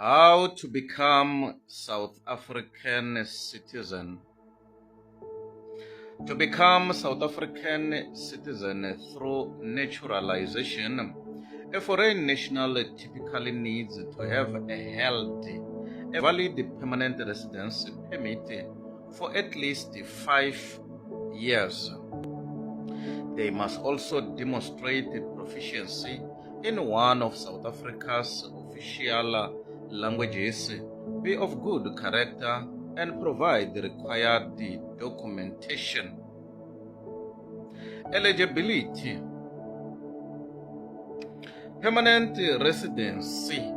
How to become South African citizen. To become South African citizen through naturalization, a foreign national typically needs to have a valid permanent residence permit for at least 5 years. They must also demonstrate proficiency in one of South Africa's official languages, be of good character, and provide the required documentation. Eligibility. Permanent residency.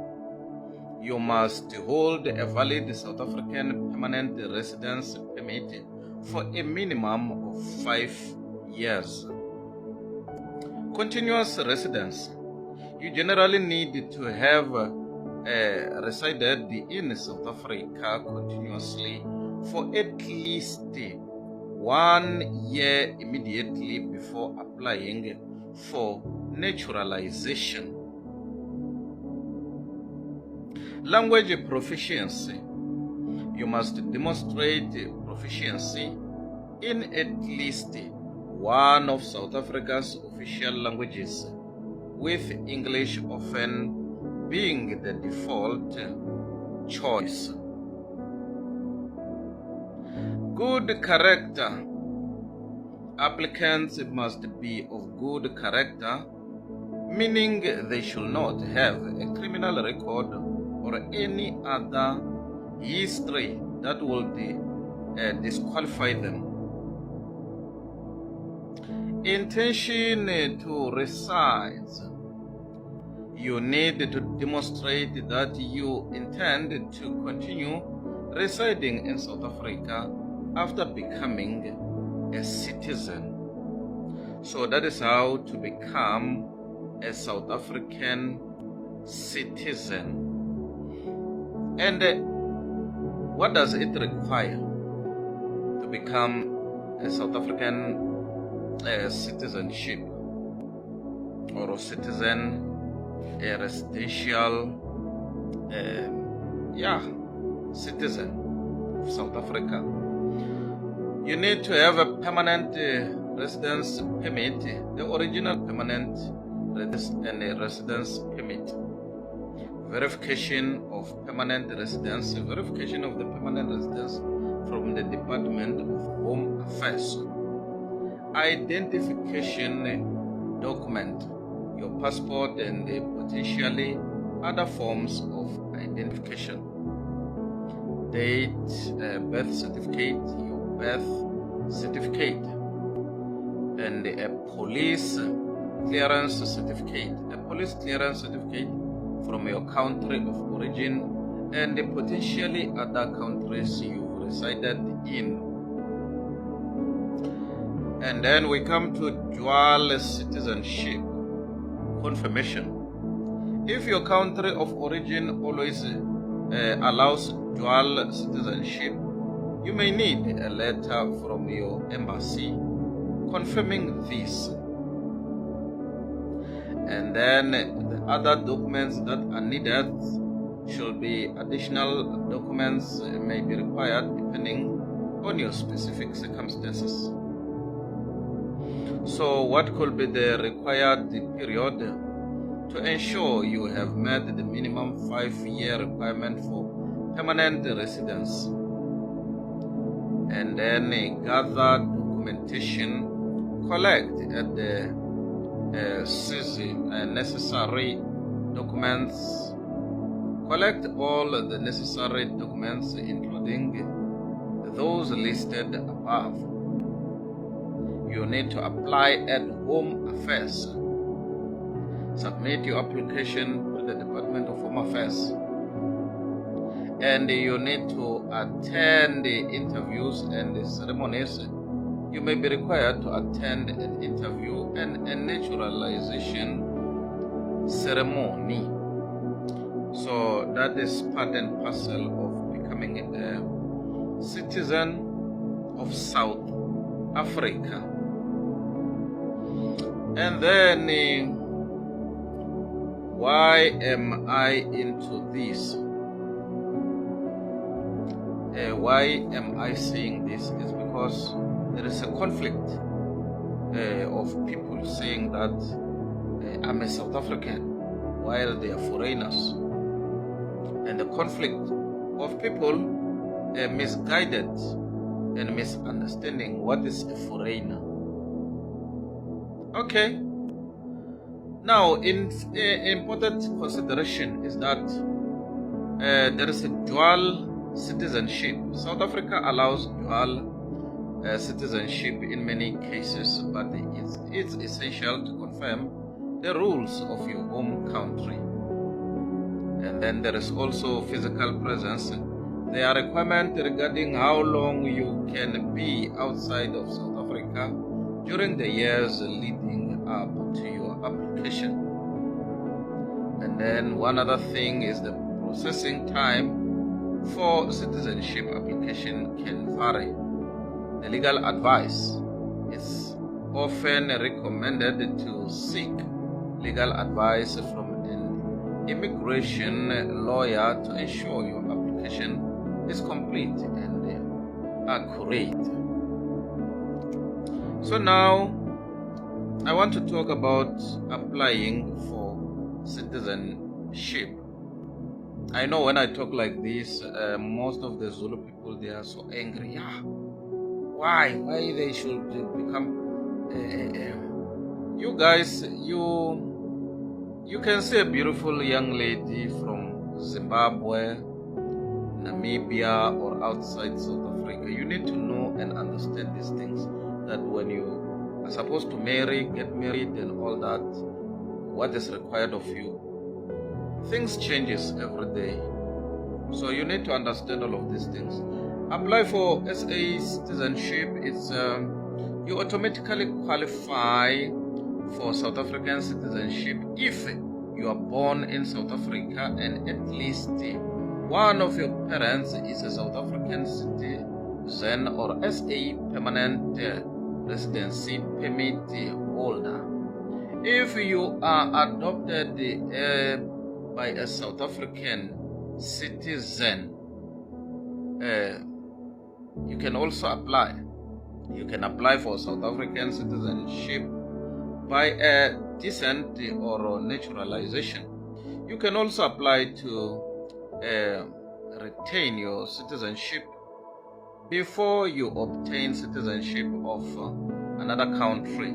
You must hold a valid South African permanent residence permit for a minimum of 5 years. Continuous residence. You generally need to have resided in South Africa continuously for at least 1 year immediately before applying for naturalization. Language proficiency. You must demonstrate proficiency in at least one of South Africa's official languages, with English often being the default choice. Good character. Applicants must be of good character, meaning they should not have a criminal record or any other history that will disqualify them. Intention to reside. You need to demonstrate that you intend to continue residing in South Africa after becoming a citizen. So that is how to become a South African citizen. And what does it require to become a South African citizenship or a citizen, a residential citizen of South Africa? You need to have a permanent residence permit, the original permanent residence permit. Verification of permanent residence, verification of the permanent residence from the Department of Home Affairs. Identification document, your passport and potentially other forms of identification. Date, birth certificate, your birth certificate, and a police clearance certificate. A police clearance certificate from your country of origin and potentially other countries you've resided in. And then we come to dual citizenship confirmation. If your country of origin always allows dual citizenship, you may need a letter from your embassy confirming this. And then the other documents that are needed should be additional documents may be required depending on your specific circumstances. So what could be the required period to ensure you have met the minimum 5-year requirement for permanent residence? And then gather documentation, collect at the necessary documents. Collect all the necessary documents, including those listed above. You need to apply at Home Affairs. Submit your application to the Department of Home Affairs. And you need to attend the interviews and the ceremonies. You may be required to attend an interview and a naturalization ceremony. So that is part and parcel of becoming a citizen of South Africa. And then, why am I into this? why am I saying this? Is because there is a conflict of people saying that I'm a South African while they are foreigners, and the conflict of people misguided and misunderstanding what is a foreigner. Okay. Now, important consideration is that there is a dual citizenship. South Africa allows dual citizenship in many cases, but it's essential to confirm the rules of your home country. And then there is also physical presence. There are requirements regarding how long you can be outside of South Africa during the years leading up to your application. And then one other thing is the processing time for citizenship application can vary. The legal advice is often recommended to seek legal advice from an immigration lawyer to ensure your application is complete and accurate. So now I want to talk about applying for citizenship. I know when I talk like this, most of the Zulu people, they are so angry. Yeah, why they should become you guys, you can see a beautiful young lady from Zimbabwe, Namibia, or outside South Africa. You need to know and understand these things, that when you are supposed to get married and all that, what is required of you, things changes every day. So you need to understand all of these things. Apply for SA citizenship. It's you automatically qualify for South African citizenship if you are born in South Africa and at least one of your parents is a South African citizen or SA permanent residency permit holder. If you are adopted by a South African citizen, you can also apply. You can apply for South African citizenship by a descent or naturalization. You can also apply to retain your citizenship before you obtain citizenship of another country,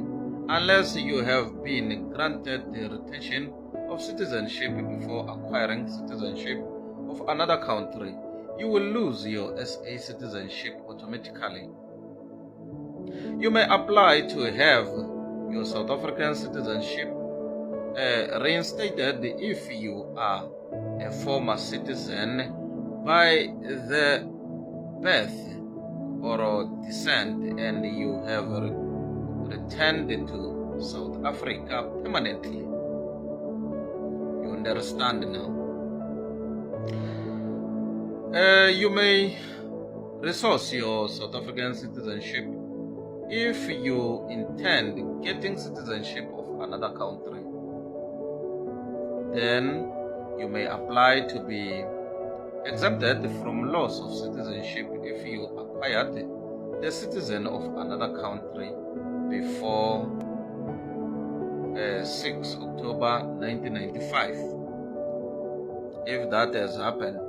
unless you have been granted the retention of citizenship before acquiring citizenship of another country. You will lose your SA citizenship automatically. You may apply to have your South African citizenship reinstated if you are a former citizen by the birth or descent and you have returned to South Africa permanently. You understand now? You may resource your South African citizenship if you intend getting citizenship of another country. Then you may apply to be exempted from loss of citizenship if you acquired the citizen of another country before 6 October 1995. If that has happened.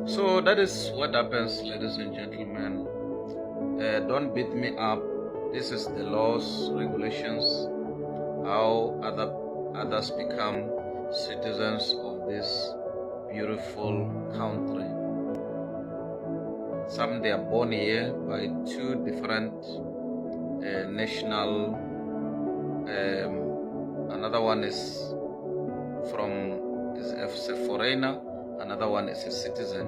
So that is what happens, ladies and gentlemen. Don't beat me up. This is the laws, regulations, how others become citizens of this beautiful country. Some they are born here by two different national. Another one is a foreigner. Another one is a citizen.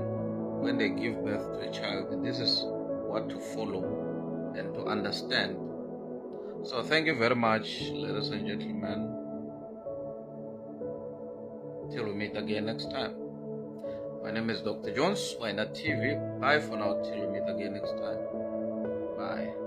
When they give birth to a child, this is what to follow and to understand. So thank you very much, ladies and gentlemen. Till we meet again next time. My name is Dr. Jones, Why Not TV. Bye for now, till we meet again next time. Bye.